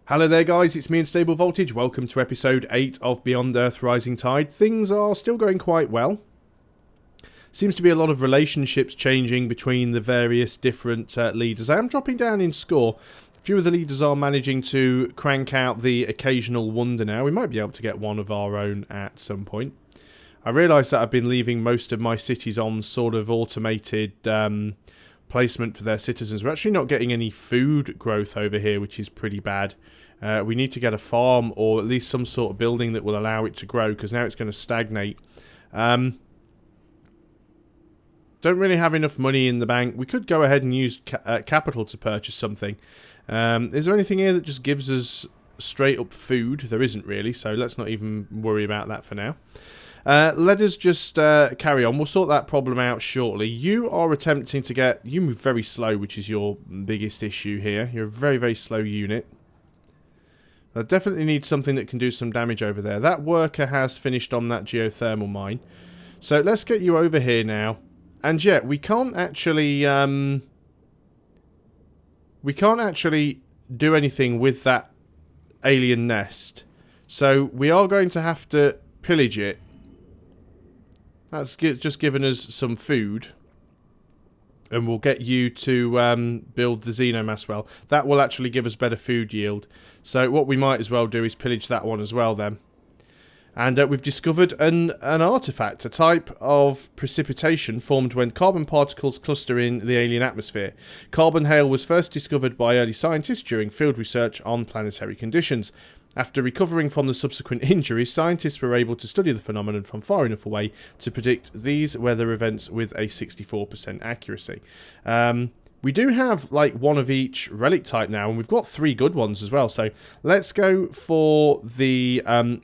Hello there guys, it's me Unstable Voltage. Welcome to episode 8 of Beyond Earth Rising Tide. Things are still going quite well. Seems to be a lot of relationships changing between the various different leaders. I am dropping down in score. A few of the leaders are managing to crank out the occasional wonder now. We might be able to get one of our own at some point. I realise that I've been leaving most of my cities on sort of automated placement for their citizens. We're actually not getting any food growth over here, which is pretty bad. We need to get a farm or at least some sort of building that will allow it to grow, because now it's going to stagnate. Don't really have enough money in the bank. We could go ahead and use capital to purchase something. Is there anything here that just gives us straight up food? There isn't really, so let's not even worry about that for now. Let us just carry on. We'll sort that problem out shortly. You are attempting to get... You move very slow, which is your biggest issue here. You're a very, very slow unit. I definitely need something that can do some damage over there. That worker has finished on that geothermal mine. So let's get you over here now. And yet, we can't actually... we can't actually do anything with that alien nest. So we are going to have to pillage it. That's just given us some food. And we'll get you to build the Xenomass well. That will actually give us better food yield. So what we might as well do is pillage that one as well then. And we've discovered an artifact, a type of precipitation formed when carbon particles cluster in the alien atmosphere. Carbon hail was first discovered by early scientists during field research on planetary conditions. After recovering from the subsequent injuries, scientists were able to study the phenomenon from far enough away to predict these weather events with a 64% accuracy. We do have like one of each relic type now, and we've got 3 good ones as well. So let's go for the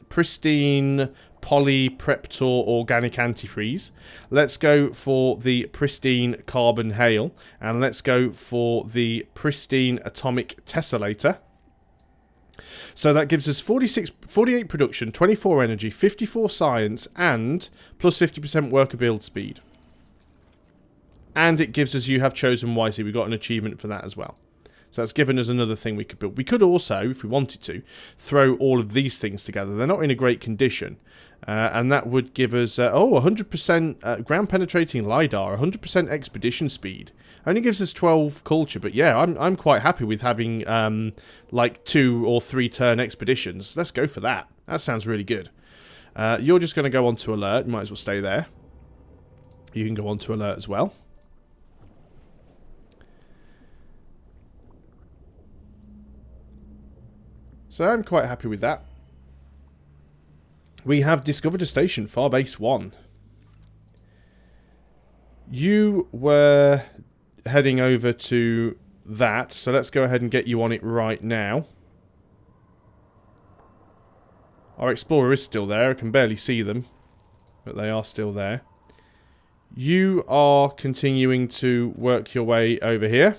pristine polypreptor organic antifreeze. Let's go for the pristine carbon hail, and let's go for the pristine atomic tessellator. So that gives us 48 production, 24 energy, 54 science, and plus 50% worker build speed. And it gives us You Have Chosen Wisely. We got an achievement for that as well. So that's given us another thing we could build. We could also, if we wanted to, throw all of these things together. They're not in a great condition. And that would give us, 100% ground penetrating LiDAR, 100% expedition speed. Only gives us 12 culture, but yeah, I'm quite happy with having like 2 or 3 turn expeditions. Let's go for that. That sounds really good. You're just going to go on to alert. You might as well stay there. You can go on to alert as well. So I'm quite happy with that. We have discovered a station, Farbase 1. You were heading over to that, so let's go ahead and get you on it right now. Our explorer is still there. I can barely see them, but they are still there. You are continuing to work your way over here.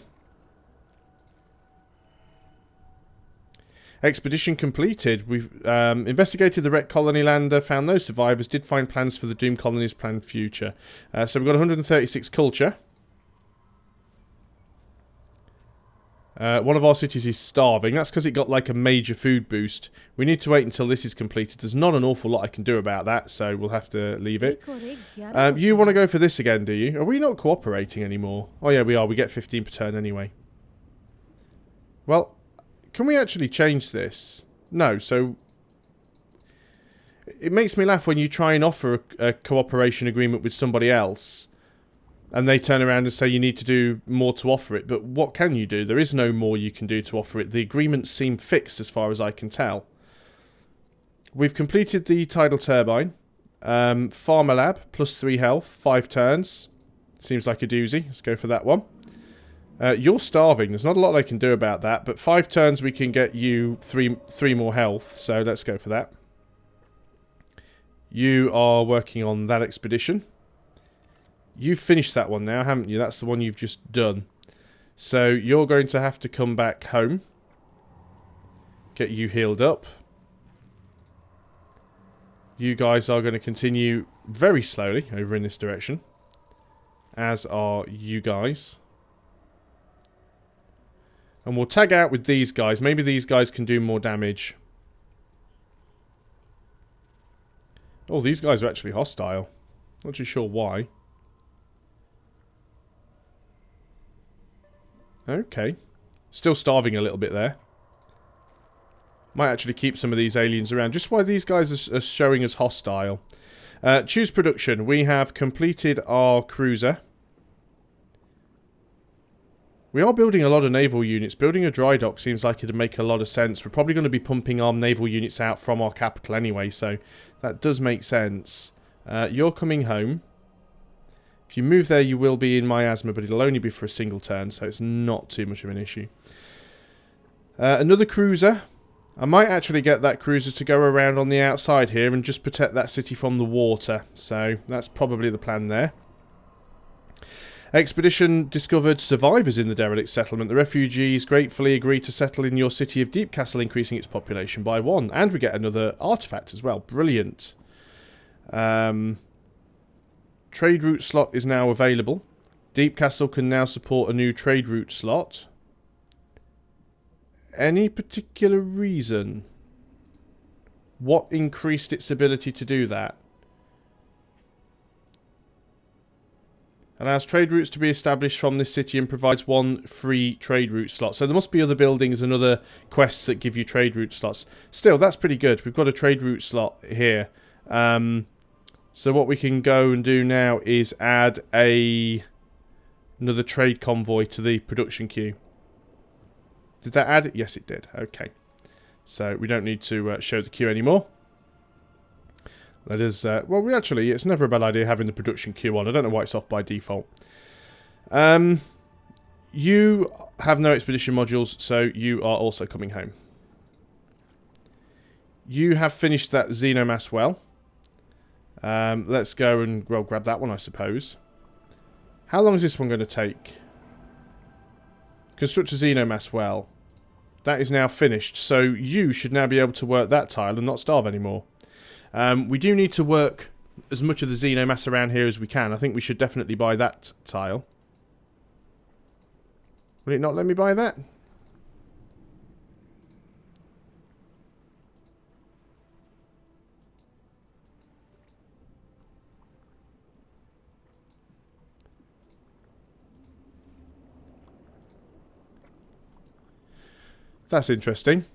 Expedition completed. We've investigated the wrecked colony lander, found no survivors, did find plans for the doomed colony's planned future. So we've got 136 culture. One of our cities is starving. That's because it got like a major food boost. We need to wait until this is completed. There's not an awful lot I can do about that, so we'll have to leave it. You want to go for this again, do you? Are we not cooperating anymore? Oh yeah, we are. We get 15 per turn anyway. Well, can we actually change this? No, so... It makes me laugh when you try and offer a cooperation agreement with somebody else, and they turn around and say you need to do more to offer it. But what can you do? There is no more you can do to offer it. The agreements seem fixed as far as I can tell. We've completed the tidal turbine. Farmer lab, plus 3 health, 5 turns. Seems like a doozy. Let's go for that one. You're starving. There's not a lot I can do about that, but 5 turns we can get you 3 more health, so let's go for that. You are working on that expedition. You've finished that one now, haven't you? That's the one you've just done. So you're going to have to come back home. Get you healed up. You guys are going to continue very slowly over in this direction. As are you guys. And we'll tag out with these guys. Maybe these guys can do more damage. Oh, these guys are actually hostile. Not too sure why. Okay. Still starving a little bit there. Might actually keep some of these aliens around. Just why these guys are showing as hostile. Choose production. We have completed our cruiser. We are building a lot of naval units. Building a dry dock seems like it'd make a lot of sense. We're probably going to be pumping our naval units out from our capital anyway, so that does make sense. You're coming home. If you move there, you will be in miasma, but it'll only be for a single turn, so it's not too much of an issue. Another cruiser. I might actually get that cruiser to go around on the outside here and just protect that city from the water. So that's probably the plan there. Expedition discovered survivors in the derelict settlement. The refugees gratefully agree to settle in your city of Deep Castle, increasing its population by 1. And we get another artifact as well. Brilliant. Trade route slot is now available. Deep Castle can now support a new trade route slot. Any particular reason? What increased its ability to do that? Allows trade routes to be established from this city and provides 1 free trade route slot. So there must be other buildings and other quests that give you trade route slots. Still, that's pretty good. We've got a trade route slot here. So what we can go and do now is add another trade convoy to the production queue. Did that add it? Yes, it did. Okay. So we don't need to show the queue anymore. That is, well, it's never a bad idea having the production queue on. I don't know why it's off by default. You have no expedition modules, so you are also coming home. You have finished that Xenomass well. Let's go and, well, grab that one, I suppose. How long is this one going to take? Construct a Xenomass well. That is now finished, so you should now be able to work that tile and not starve anymore. We do need to work as much of the Xenomass around here as we can. I think we should definitely buy that tile. Will it not let me buy that? That's interesting.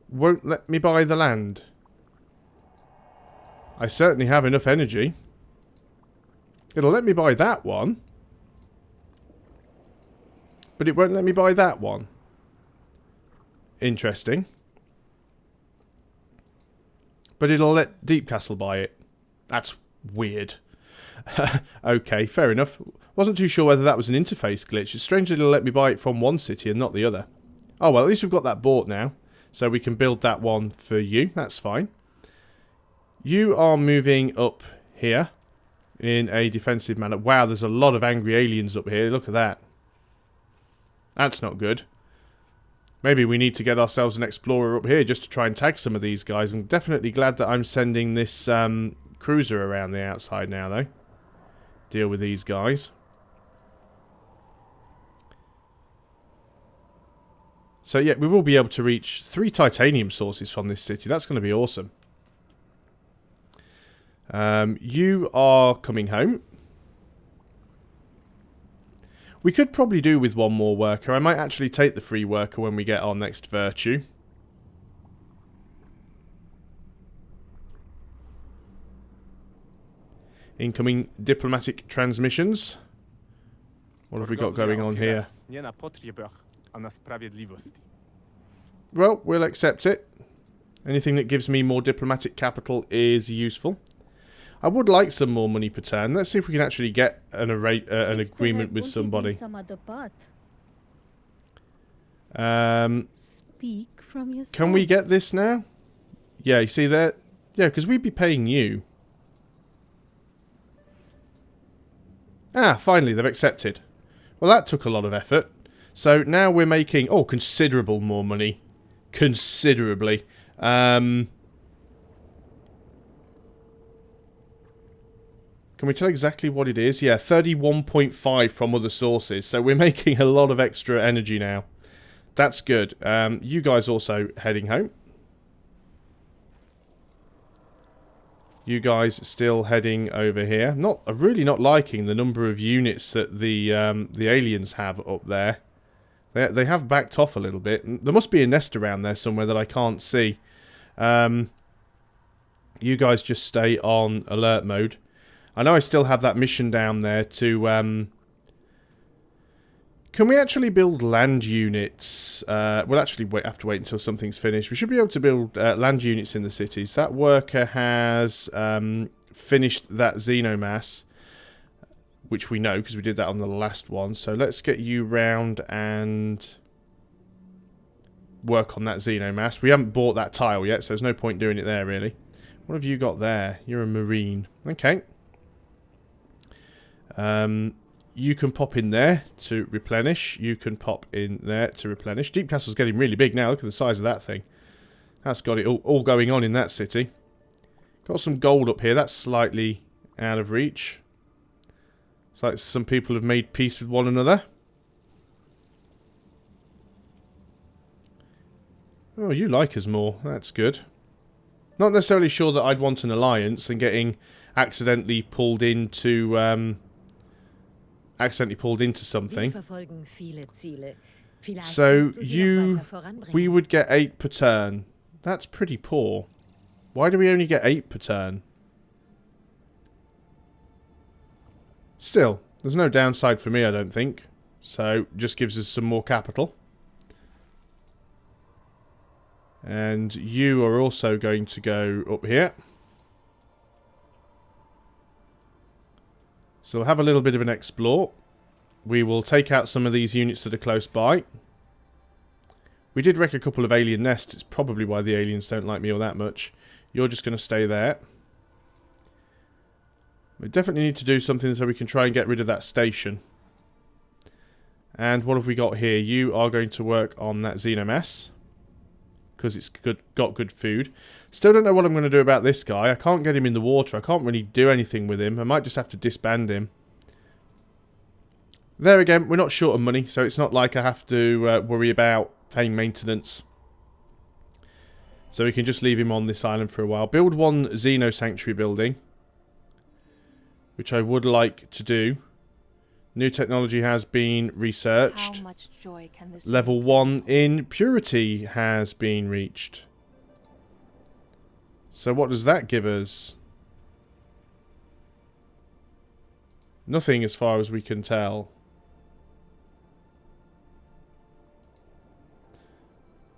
Won't let me buy the land. I certainly have enough energy. It'll let me buy that one. But it won't let me buy that one. Interesting. But it'll let Deep Castle buy it. That's weird. Okay, fair enough. Wasn't too sure whether that was an interface glitch. It's strange that it'll let me buy it from one city and not the other. Oh, well, at least we've got that bought now. So we can build that one for you. That's fine. You are moving up here in a defensive manner. Wow, there's a lot of angry aliens up here. Look at that. That's not good. Maybe we need to get ourselves an explorer up here just to try and tag some of these guys. I'm definitely glad that I'm sending this cruiser around the outside now, though. Deal with these guys. So yeah, we will be able to reach 3 titanium sources from this city. That's going to be awesome. You are coming home. We could probably do with one more worker. I might actually take the free worker when we get our next virtue. Incoming diplomatic transmissions. What have we got going on here? Well, we'll accept it. Anything that gives me more diplomatic capital is useful. I would like some more money per turn. Let's see if we can actually get an agreement with somebody. Speak from your can we get this now? Yeah, you see that? Yeah, because we'd be paying you. Ah, finally, they've accepted. Well, that took a lot of effort. So now we're making, oh, considerable more money. Considerably. Can we tell exactly what it is? Yeah, 31.5 from other sources. So we're making a lot of extra energy now. That's good. You guys also heading home. You guys still heading over here. I'm really not liking the number of units that the aliens have up there. They have backed off a little bit. There must be a nest around there somewhere that I can't see. You guys just stay on alert mode. I know I still have that mission down there to... Can we actually build land units? We'll actually have to wait until something's finished. We should be able to build land units in the cities. That worker has finished that xenomass, which we know because we did that on the last one. So let's get you round and work on that xenomass. We haven't bought that tile yet, so there's no point doing it there, really. What have you got there? You're a marine. Okay. You can pop in there to replenish. You can pop in there to replenish. Deep Castle's getting really big now. Look at the size of that thing. That's got it all going on in that city. Got some gold up here. That's slightly out of reach. It's like some people have made peace with one another. Oh, you like us more. That's good. Not necessarily sure that I'd want an alliance and getting accidentally pulled into something. So we would get 8 per turn. That's pretty poor. Why do we only get 8 per turn? Still, there's no downside for me, I don't think. So, just gives us some more capital. And you are also going to go up here. So we'll have a little bit of an explore. We will take out some of these units that are close by. We did wreck a couple of alien nests. It's probably why the aliens don't like me all that much. You're just going to stay there. We definitely need to do something so we can try and get rid of that station. And what have we got here? You are going to work on that xenomass. Because it's got good food. Still don't know what I'm going to do about this guy. I can't get him in the water. I can't really do anything with him. I might just have to disband him. There again, we're not short of money, so it's not like I have to worry about paying maintenance. So we can just leave him on this island for a while. Build one Xeno Sanctuary building, which I would like to do. New technology has been researched. How much joy can this Level 1 in purity has been reached. So what does that give us? Nothing as far as we can tell.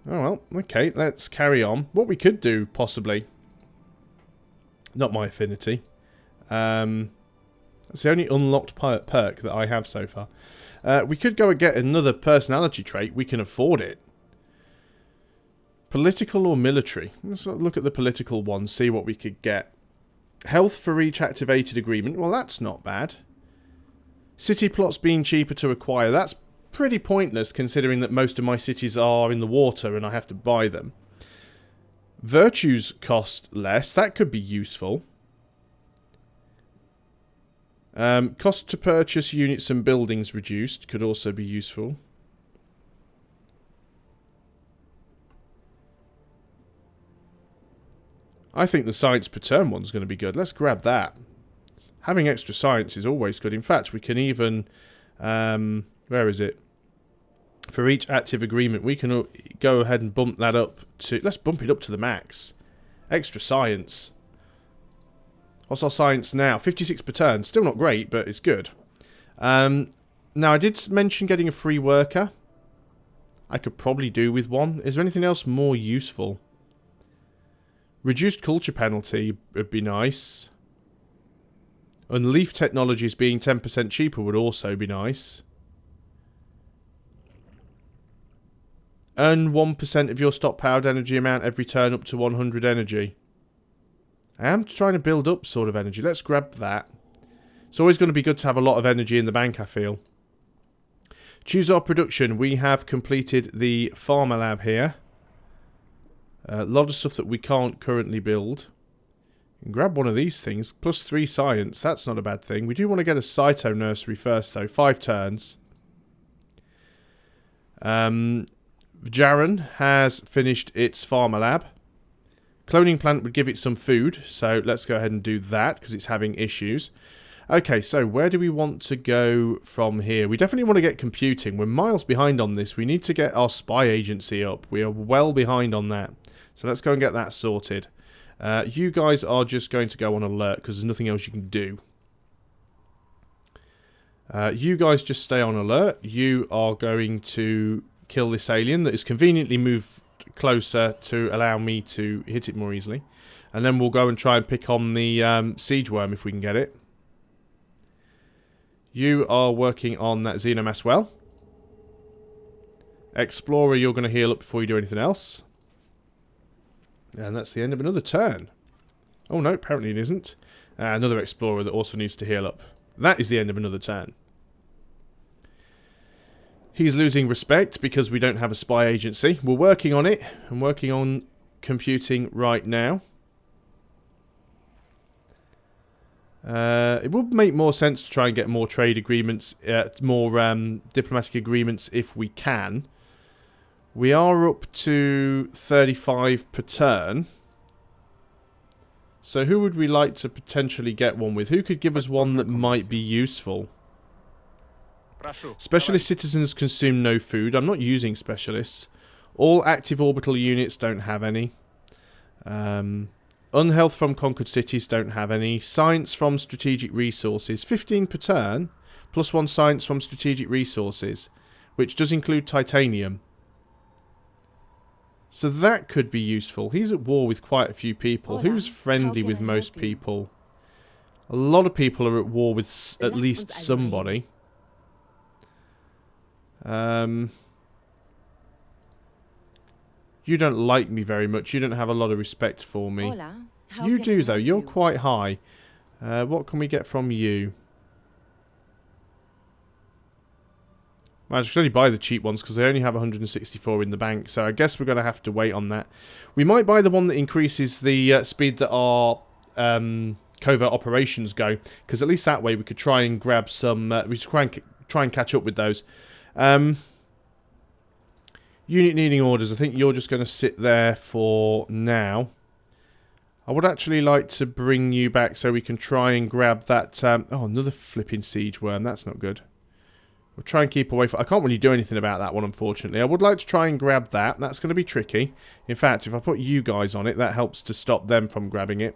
Oh well, okay, let's carry on. What we could do, possibly. Not my affinity. That's the only unlocked perk that I have so far. We could go and get another personality trait. We can afford it. Political or military? Let's look at the political one, see what we could get. Health for each activated agreement. Well, that's not bad. City plots being cheaper to acquire. That's pretty pointless considering that most of my cities are in the water and I have to buy them. Virtues cost less. That could be useful. Cost to purchase units and buildings reduced could also be useful. I think the science per turn one's going to be good. Let's grab that. Having extra science is always good. In fact, we can even... where is it? For each active agreement, we can go ahead and bump that up to... Let's bump it up to the max. Extra science. What's our science now? 56 per turn. Still not great, but it's good. Now, I did mention getting a free worker. I could probably do with one. Is there anything else more useful? Reduced culture penalty would be nice. And leaf technologies being 10% cheaper would also be nice. Earn 1% of your stockpiled energy amount every turn up to 100 energy. I am trying to build up sort of energy. Let's grab that. It's always going to be good to have a lot of energy in the bank, I feel. Choose our production. We have completed the Farmer Lab here. A lot of stuff that we can't currently build. Grab one of these things. +3 science. That's not a bad thing. We do want to get a Cyto nursery first, though. 5 turns. Jaren has finished its farmer lab. Cloning plant would give it some food, so let's go ahead and do that because it's having issues. Okay, so where do we want to go from here? We definitely want to get computing. We're miles behind on this. We need to get our spy agency up. We are well behind on that. So let's go and get that sorted. You guys are just going to go on alert because there's nothing else you can do. You guys just stay on alert. You are going to kill this alien that is conveniently moved closer to allow me to hit it more easily. And then we'll go and try and pick on the siege worm if we can get it. You are working on that Xenomass well. Explorer, you're going to heal up before you do anything else. And that's the end of another turn. Oh no, apparently it isn't. Another Explorer that also needs to heal up. That is the end of another turn. He's losing respect because we don't have a spy agency. We're working on it. I'm working on computing right now. It would make more sense to try and get more trade agreements, more diplomatic agreements if we can. We are up to 35 per turn. So who would we like to potentially get one with? Who could give us one that might be useful? Specialist citizens consume no food. I'm not using specialists. All active orbital units don't have any. Unhealth from conquered cities don't have any. Science from strategic resources. 15 per turn. +1 science from strategic resources. Which does include titanium. So that could be useful. He's at war with quite a few people. Who's friendly with most people? A lot of people are at war with at least somebody. You don't like me very much. You don't have a lot of respect for me. You do, though. You're quite high. What can we get from you? Well, I should only buy the cheap ones because I only have 164 in the bank. So I guess we're going to have to wait on that. We might buy the one that increases the speed that our covert operations go. Because at least that way we could try and grab some... we could try and catch up with those. Unit needing orders. I think you're just going to sit there for now. I would actually like to bring you back so we can try and grab that... oh, another flipping siege worm. That's not good. We'll try and keep away from... I can't really do anything about that one, unfortunately. I would like to try and grab that. That's going to be tricky. In fact, if I put you guys on it, that helps to stop them from grabbing it.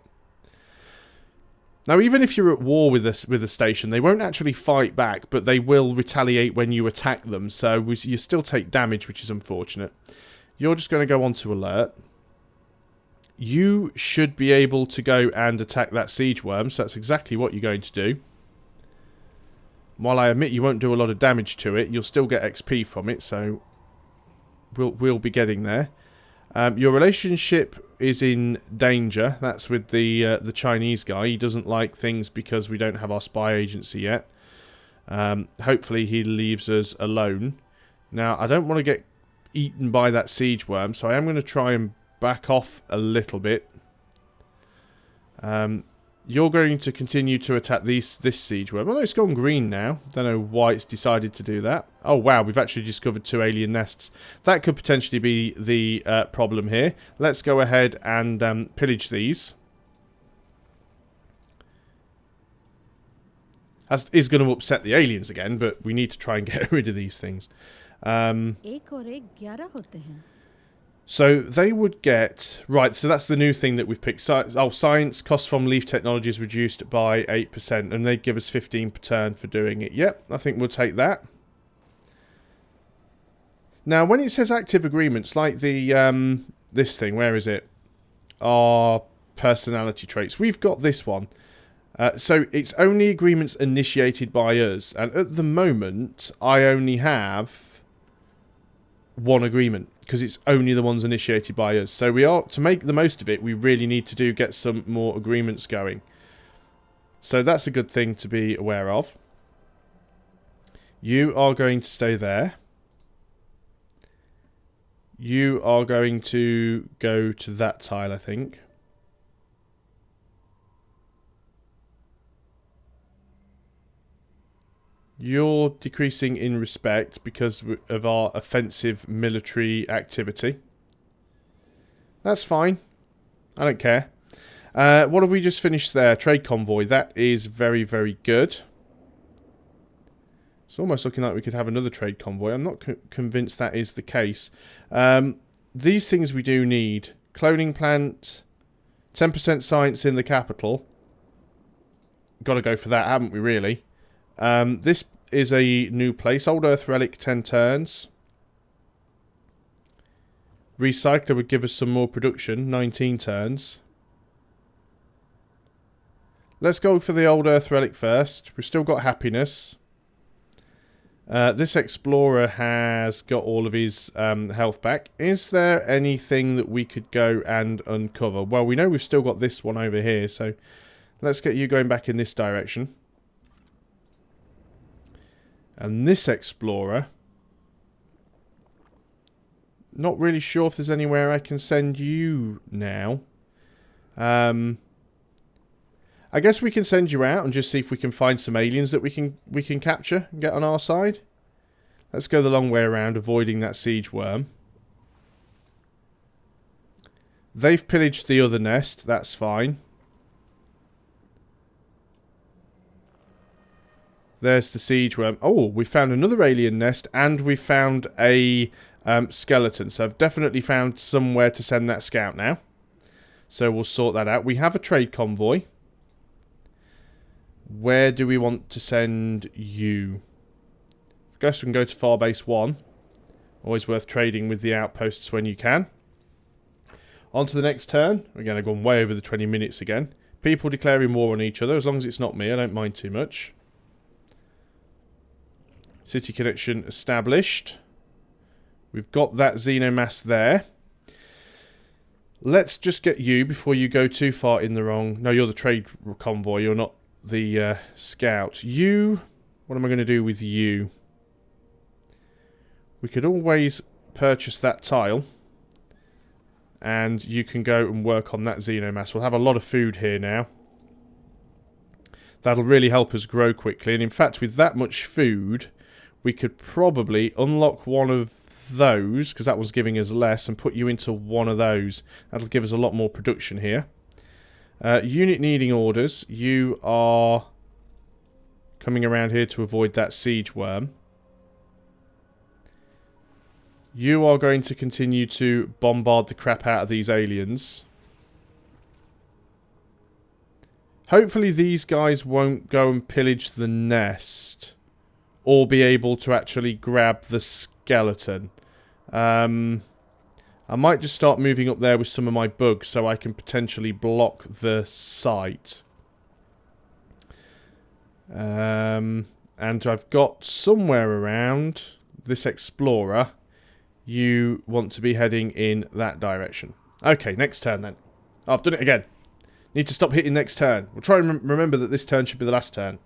Now, even if you're at war with a station, they won't actually fight back, but they will retaliate when you attack them. So you still take damage, which is unfortunate. You're just going to go on to alert. You should be able to go and attack that siege worm, so that's exactly what you're going to do. While I admit you won't do a lot of damage to it, you'll still get XP from it, so we'll be getting there. Your relationship is in danger. That's with the Chinese guy. He doesn't like things because we don't have our spy agency yet. Hopefully he leaves us alone. Now, I don't want to get eaten by that siege worm, so I am going to try and back off a little bit. You're going to continue to attack this siege worm. Oh, it's gone green now. Don't know why it's decided to do that. Oh, wow. We've actually discovered 2 alien nests. That could potentially be the problem here. Let's go ahead and pillage these. That is going to upset the aliens again, but we need to try and get rid of these things. So they would get... Right, so that's the new thing that we've picked. Science, cost from Leaf Technology is reduced by 8%, and they'd give us 15 per turn for doing it. Yep, I think we'll take that. Now, when it says active agreements, like the this thing, where is it? Our personality traits. We've got this one. So it's only agreements initiated by us, and at the moment, I only have 1 agreement. Because it's only the ones initiated by us. So we are, to make the most of it, we really need to get some more agreements going. So that's a good thing to be aware of. You are going to stay there. You are going to go to that tile, I think. You're decreasing in respect because of our offensive military activity. That's fine. I don't care. What have we just finished there? Trade convoy. That is very, very good. It's almost looking like we could have another trade convoy. I'm not convinced that is the case. These things we do need. Cloning plant. 10% science in the capital. Got to go for that, haven't we, really? This is a new place. Old Earth Relic, 10 turns. Recycler would give us some more production. 19 turns. Let's go for the Old Earth Relic first. We've still got happiness. This explorer has got all of his health back. Is there anything that we could go and uncover? Well, we know we've still got this one over here, so let's get you going back in this direction. And this explorer, not really sure if there's anywhere I can send you now. I guess we can send you out and just see if we can find some aliens that we can capture and get on our side. Let's go the long way around, avoiding that siege worm. They've pillaged the other nest, that's fine. There's the siege worm. Oh, we found another alien nest and we found a skeleton. So I've definitely found somewhere to send that scout now. So we'll sort that out. We have a trade convoy. Where do we want to send you? I guess we can go to Farbase 1. Always worth trading with the outposts when you can. On to the next turn. Again, I've gone way over the 20 minutes again. People declaring war on each other. As long as it's not me, I don't mind too much. City connection established. We've got that Xenomass there. Let's just get you before you go too far in the wrong... No, you're the trade convoy. You're not the scout. You... What am I going to do with you? We could always purchase that tile. And you can go and work on that Xenomass. We'll have a lot of food here now. That'll really help us grow quickly. And in fact, with that much food... We could probably unlock one of those, because that was giving us less, and put you into one of those. That'll give us a lot more production here. Unit needing orders. You are coming around here to avoid that siege worm. You are going to continue to bombard the crap out of these aliens. Hopefully these guys won't go and pillage the nest. Or be able to actually grab the skeleton. I might just start moving up there with some of my bugs so I can potentially block the site. And I've got somewhere around this explorer. You want to be heading in that direction. Okay, next turn then. Oh, I've done it again. Need to stop hitting next turn. We'll try and remember that this turn should be the last turn.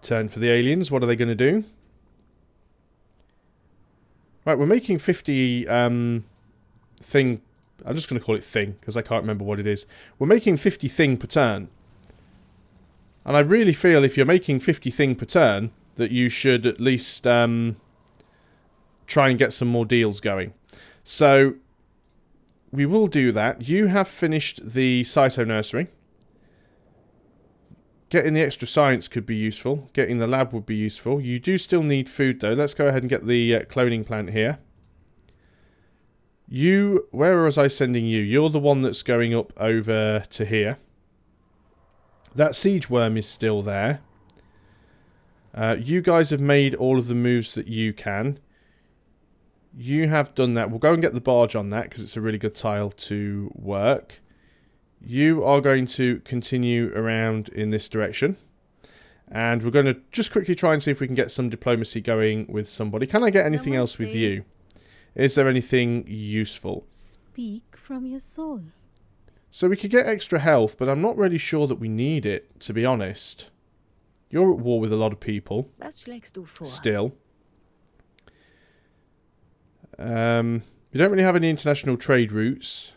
Turn for the aliens. What are they going to do? Right, we're making 50 thing... I'm just going to call it thing, because I can't remember what it is. We're making 50 thing per turn. And I really feel if you're making 50 thing per turn, that you should at least try and get some more deals going. So, we will do that. You have finished the Cyto Nursery. Getting the extra science could be useful. Getting the lab would be useful. You do still need food, though. Let's go ahead and get the cloning plant here. You... Where was I sending you? You're the one that's going up over to here. That siege worm is still there. You guys have made all of the moves that you can. You have done that. We'll go and get the barge on that, because it's a really good tile to work. You are going to continue around in this direction. And we're going to just quickly try and see if we can get some diplomacy going with somebody. Can I get anything else with you? Is there anything useful? Speak from your soul. So we could get extra health, but I'm not really sure that we need it, to be honest. You're at war with a lot of people. Still. You don't really have any international trade routes.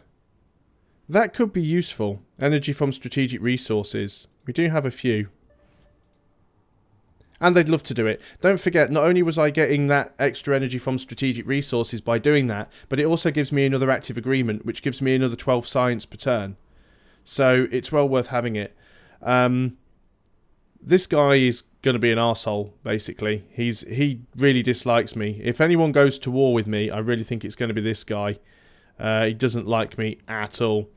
That could be useful. Energy from strategic resources. We do have a few. And they'd love to do it. Don't forget, not only was I getting that extra energy from strategic resources by doing that, but it also gives me another active agreement, which gives me another 12 science per turn. So it's well worth having it. This guy is going to be an arsehole, basically. He really dislikes me. If anyone goes to war with me, I really think it's going to be this guy. He doesn't like me at all.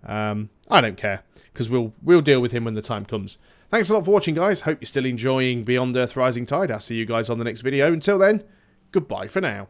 I don't care, because we'll deal with him when the time comes. Thanks a lot for watching, guys. Hope you're still enjoying Beyond Earth Rising Tide. I'll see you guys on the next video. Until then, goodbye for now.